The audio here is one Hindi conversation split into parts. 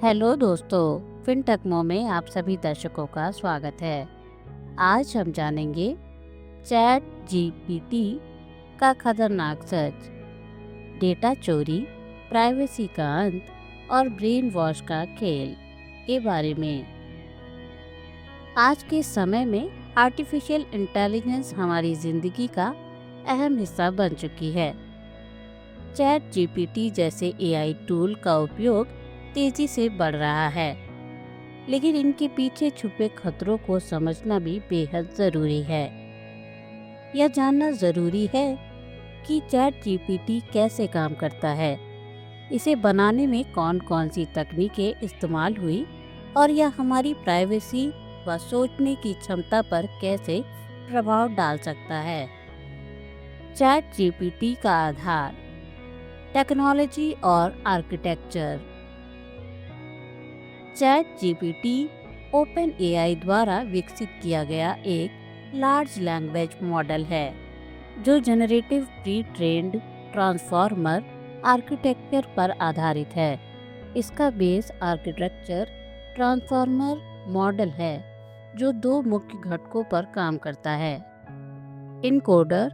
हेलो दोस्तों, फिनटेकमो में आप सभी दर्शकों का स्वागत है। आज हम जानेंगे चैट जीपीटी का खतरनाक सच, डेटा चोरी, प्राइवेसी का अंत और ब्रेन वॉश का खेल के बारे में। आज के समय में आर्टिफिशियल इंटेलिजेंस हमारी जिंदगी का अहम हिस्सा बन चुकी है। चैट जीपीटी जैसे एआई टूल का उपयोग तेजी से बढ़ रहा है, लेकिन इनके पीछे छुपे खतरों को समझना भी बेहद ज़रूरी है। यह जानना ज़रूरी है कि चैट जीपीटी कैसे काम करता है, इसे बनाने में कौन कौन सी तकनीकें इस्तेमाल हुई और यह हमारी प्राइवेसी व सोचने की क्षमता पर कैसे प्रभाव डाल सकता है। चैट जीपीटी का आधार, टेक्नोलॉजी और architecture. Chat GPT open AI द्वारा विकसित किया गया एक लार्ज लैंग्वेज मॉडल है जो generative pre trained transformer architecture पर आधारित है। इसका बेस आर्किटेक्चर ट्रांसफॉर्मर मॉडल है जो दो मुख्य घटकों पर काम करता है। इनकोडर,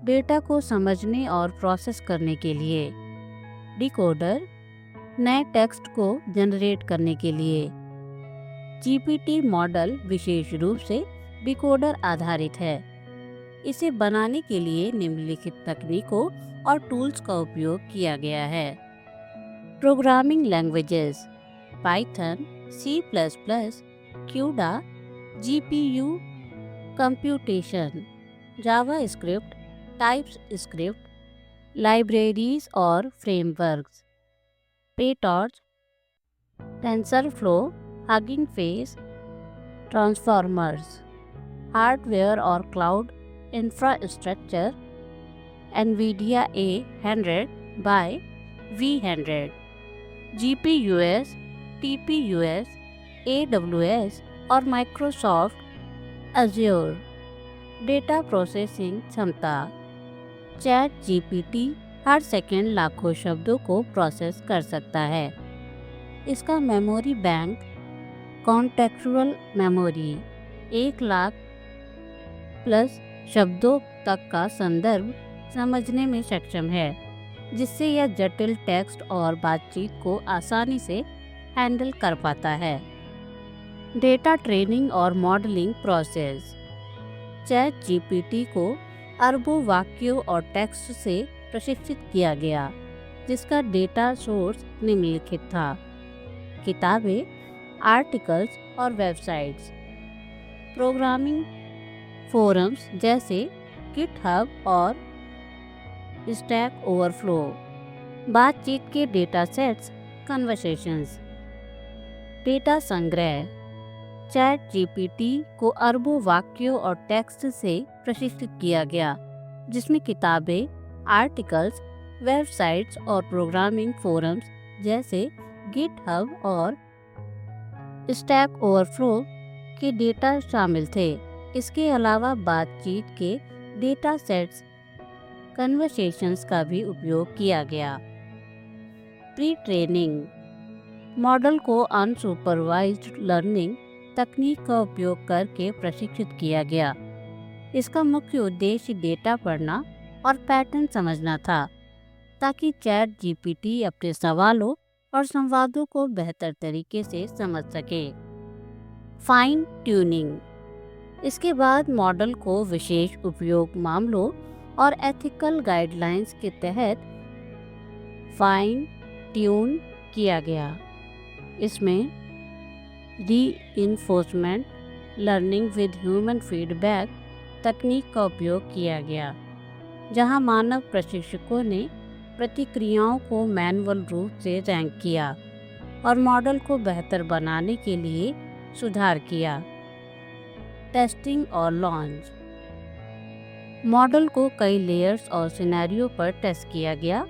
डेटा को समझने और प्रोसेस करने के लिए। डिकोडर, नए टेक्स्ट को जनरेट करने के लिए। जीपीटी मॉडल विशेष रूप से डिकोडर आधारित है। इसे बनाने के लिए निम्नलिखित तकनीकों और टूल्स का उपयोग किया गया है। Programming languages: Python, C++, CUDA, GPU computation, JavaScript, TypeScript, libraries और frameworks. PyTorch, TensorFlow, Hugging Face, Transformers. Hardware और cloud infrastructure: Nvidia A100 by V100, GPUs, TPUs, AWS और माइक्रोसॉफ्ट अज्योर। डेटा प्रोसेसिंग क्षमता: चैट जीपीटी हर सेकंड लाखों शब्दों को प्रोसेस कर सकता है। इसका memory bank, contextual memory, 1 lakh plus शब्दों तक का संदर्भ समझने में सक्षम है, जिससे यह जटिल टेक्स्ट और बातचीत को आसानी से हैंडल कर पाता है। डेटा ट्रेनिंग और मॉडलिंग प्रोसेस: चैट जीपीटी को अरबों वाक्यों और टेक्स्ट से प्रशिक्षित किया गया, जिसका डेटा सोर्स निम्नलिखित था: किताबें, आर्टिकल्स और वेबसाइट्स। प्रोग्रामिंग फोरम्स जैसे गिटहब और स्टैक ओवरफ्लो। बातचीत के डेटा सेट्स, कन्वर्सेशंस। डेटा संग्रह: चैट जीपीटी को अरबों वाक्यों और टेक्स्ट से प्रशिक्षित किया गया, जिसमें किताबें, आर्टिकल्स, वेबसाइट्स और प्रोग्रामिंग फोरम्स जैसे गिटहब और स्टैक ओवरफ्लो के डेटा शामिल थे। इसके अलावा बातचीत के डेटा सेट्स, कन्वर्सेशंस का भी उपयोग किया गया। प्री ट्रेनिंग: मॉडल को अनसुपरवाइज्ड लर्निंग तकनीक का उपयोग करके प्रशिक्षित किया गया। इसका मुख्य उद्देश्य डेटा पढ़ना और पैटर्न समझना था, ताकि चैट जीपीटी अपने सवालों और संवादों को बेहतर तरीके से समझ सके। फाइन ट्यूनिंग: इसके बाद मॉडल को विशेष उपयोग मामलों और एथिकल गाइडलाइंस के तहत फाइन ट्यून किया गया। इसमें reinforcement learning with human feedback तकनीक का उपयोग किया गया, जहां मानव प्रशिक्षकों ने प्रतिक्रियाओं को मैनुअल रूप से रैंक किया और मॉडल को बेहतर बनाने के लिए सुधार किया। टेस्टिंग और लॉन्च: मॉडल को कई लेयर्स और सिनेरियो पर टेस्ट किया गया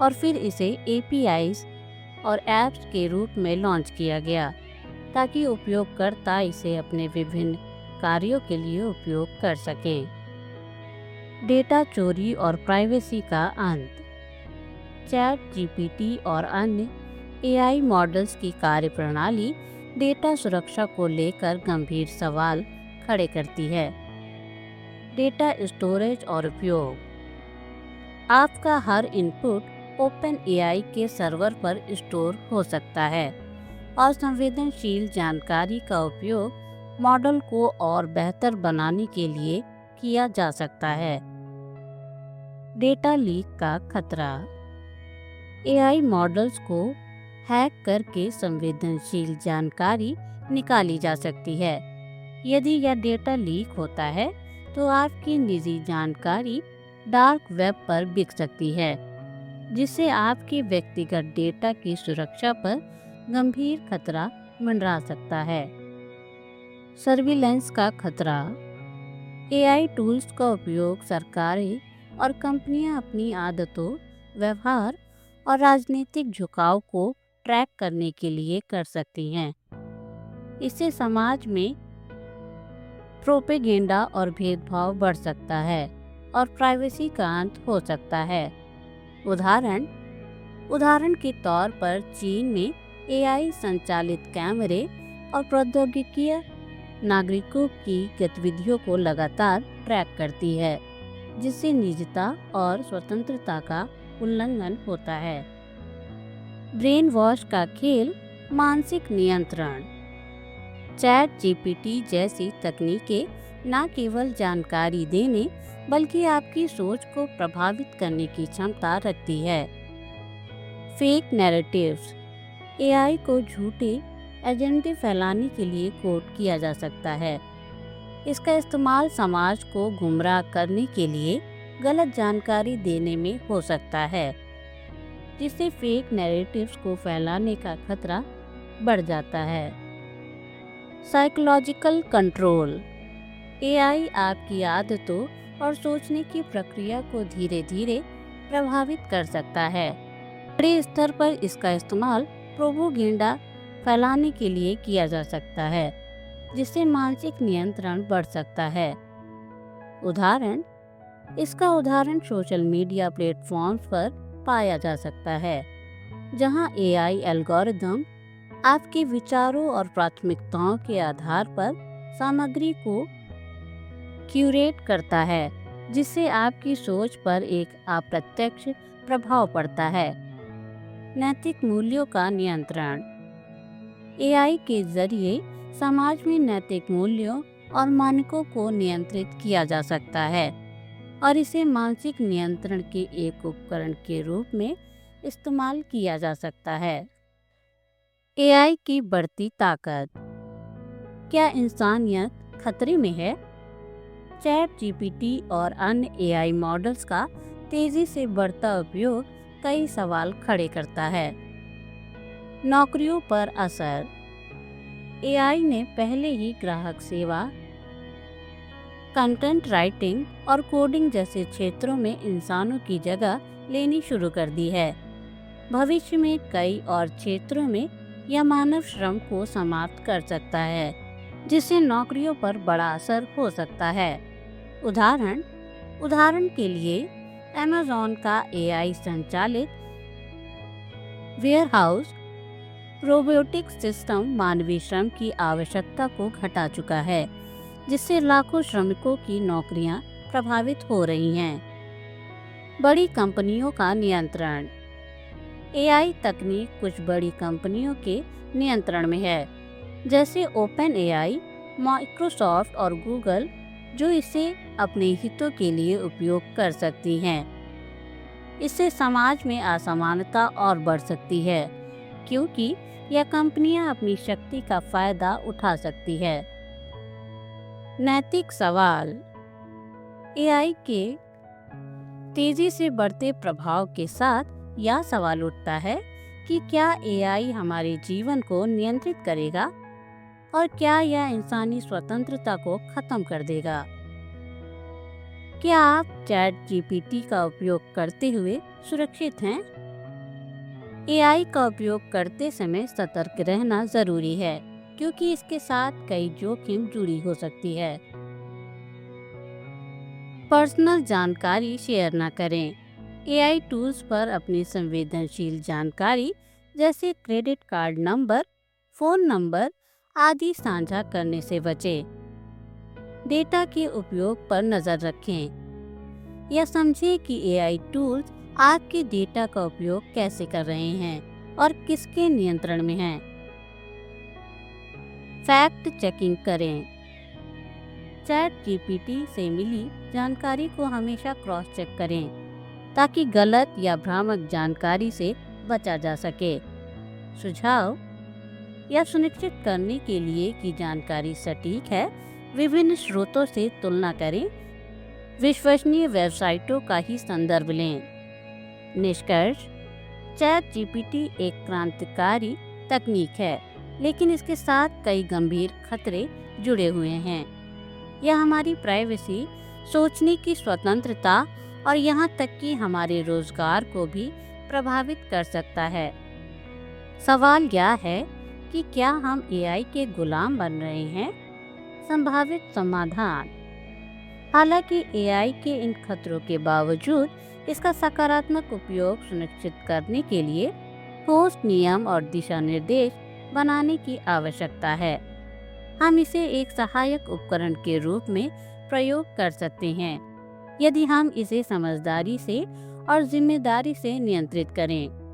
और फिर इसे APIs और ऐप्स के रूप में लॉन्च किया गया, ताकि उपयोगकर्ता इसे अपने विभिन्न कार्यों के लिए उपयोग कर सकें। डेटा चोरी और प्राइवेसी का अंत: चैट जीपीटी और अन्य एआई मॉडल्स की कार्यप्रणाली डेटा सुरक्षा को लेकर गंभीर सवाल खड़े करती है। डेटा स्टोरेज और उपयोग। आपका हर इनपुट ओपन एआई के सर्वर पर स्टोर हो सकता है और संवेदनशील जानकारी का उपयोग मॉडल को और बेहतर बनाने के लिए किया जा सकता है। डेटा लीक का खतरा। एआई मॉडल्स को हैक करके संवेदनशील जानकारी निकाली जा सकती है। यदि यह डेटा लीक होता है तो आपकी निजी जानकारी डार्क वेब पर बिक सकती है, जिससे आपके व्यक्तिगत डेटा की सुरक्षा पर गंभीर खतरा मंडरा सकता है। सर्विलेंस का खतरा। एआई टूल्स का उपयोग सरकारें और कंपनियां अपनी आदतों, व्यवहार और राजनीतिक झुकाव को ट्रैक करने के लिए कर सकती हैं। इससे समाज में प्रोपेगेंडा और भेदभाव बढ़ सकता है और प्राइवेसी का अंत हो सकता है। उदाहरण के तौर पर चीन में एआई संचालित कैमरे और प्रौद्योगिकी नागरिकों की गतिविधियों को लगातार ट्रैक करती है, जिससे निजता और स्वतंत्रता का उल्लंघन होता है। ब्रेन वॉश का खेल। मानसिक नियंत्रण। चैट जीपीटी जैसी तकनीकें न केवल जानकारी देने बल्कि आपकी सोच को प्रभावित करने की क्षमता रखती है। Fake narratives. एआई को झूठे एजेंडे फैलाने के लिए कोड किया जा सकता है। इसका इस्तेमाल समाज को गुमराह करने के लिए गलत जानकारी देने में हो सकता है, जिससे फेक नैरेटिव्स को फैलाने का खतरा बढ़ जाता है। Psychological control. एआई आपकी आदतों और सोचने की प्रक्रिया को धीरे धीरे प्रभावित कर सकता है। बड़े स्तर पर इसका इस्तेमाल प्रोपेगेंडा फैलाने के लिए किया जा सकता है, जिससे मानसिक नियंत्रण बढ़ सकता है। इसका उदाहरण सोशल मीडिया प्लेटफॉर्म्स पर पाया जा सकता है, जहां एआई एल्गोरिदम आपके विचारों और प्राथमिकताओं के आधार पर सामग्री को क्यूरेट करता है, जिससे आपकी सोच पर एक अप्रत्यक्ष प्रभाव पड़ता है। नैतिक मूल्यों का नियंत्रण। एआई के जरिए समाज में नैतिक मूल्यों और मानकों को नियंत्रित किया जा सकता है और इसे मानसिक नियंत्रण के एक उपकरण के रूप में इस्तेमाल किया जा सकता है। एआई की बढ़ती ताकत। क्या इंसानियत खतरे में है? चैट जीपीटी और अन्य एआई मॉडल्स का तेजी से बढ़ता उपयोग कई सवाल खड़े करता है। नौकरियों पर असर। एआई ने पहले ही ग्राहक सेवा, कंटेंट राइटिंग और कोडिंग जैसे क्षेत्रों में इंसानों की जगह लेनी शुरू कर दी है। भविष्य में कई और क्षेत्रों में यह मानव श्रम को समाप्त कर सकता है, जिससे नौकरियों पर बड़ा असर हो सकता है। उदाहरण के लिए अमेज़न का एआई संचालित वेयरहाउस रोबोटिक्स सिस्टम मानवीय श्रम की आवश्यकता को घटा चुका है, जिससे लाखों श्रमिकों की नौकरियां प्रभावित हो रही हैं। बड़ी कंपनियों का नियंत्रण। एआई तकनीक कुछ बड़ी कंपनियों के नियंत्रण में है, जैसे ओपन एआई, माइक्रोसॉफ्ट और गूगल, जो इसे अपने हितों के लिए उपयोग कर सकती हैं। इससे समाज में असमानता और बढ़ सकती है, क्योंकि यह कंपनियां अपनी शक्ति का फायदा उठा सकती है। नैतिक सवाल। एआई के तेजी से बढ़ते प्रभाव के साथ यह सवाल उठता है कि क्या एआई हमारे जीवन को नियंत्रित करेगा और क्या यह इंसानी स्वतंत्रता को खत्म कर देगा? क्या आप चैट जीपीटी का उपयोग करते हुए सुरक्षित हैं? एआई का उपयोग करते समय सतर्क रहना जरूरी है, क्योंकि इसके साथ कई जोखिम जुड़ी हो सकती है। पर्सनल जानकारी शेयर न करें। एआई टूल्स पर अपनी संवेदनशील जानकारी जैसे credit card number, phone number आदि साझा करने से बचें। डेटा के उपयोग पर नजर रखें। यह समझें कि एआई टूल्स आपके डेटा का उपयोग कैसे कर रहे हैं और किसके नियंत्रण में हैं। फैक्ट चेकिंग करें। चैट जीपीटी से मिली जानकारी को हमेशा क्रॉस चेक करें ताकि गलत या भ्रामक जानकारी से बचा जा सके। सुझाव: यह सुनिश्चित करने के लिए कि जानकारी सटीक है, विभिन्न स्रोतों से तुलना करें। विश्वसनीय वेबसाइटों का ही संदर्भ लें। निष्कर्ष: चैट जीपीटी एक क्रांतिकारी तकनीक है, लेकिन इसके साथ कई गंभीर खतरे जुड़े हुए हैं। यह हमारी प्राइवेसी, सोचने की स्वतंत्रता और यहाँ तक कि हमारे रोजगार को भी प्रभावित कर सकता है। सवाल यह है कि क्या हम एआई के गुलाम बन रहे हैं? संभावित समाधान: हालांकि एआई के इन खतरों के बावजूद इसका सकारात्मक उपयोग सुनिश्चित करने के लिए ठोस नियम और दिशा निर्देश बनाने की आवश्यकता है। हम इसे एक सहायक उपकरण के रूप में प्रयोग कर सकते हैं यदि हम इसे समझदारी से और जिम्मेदारी से नियंत्रित करें।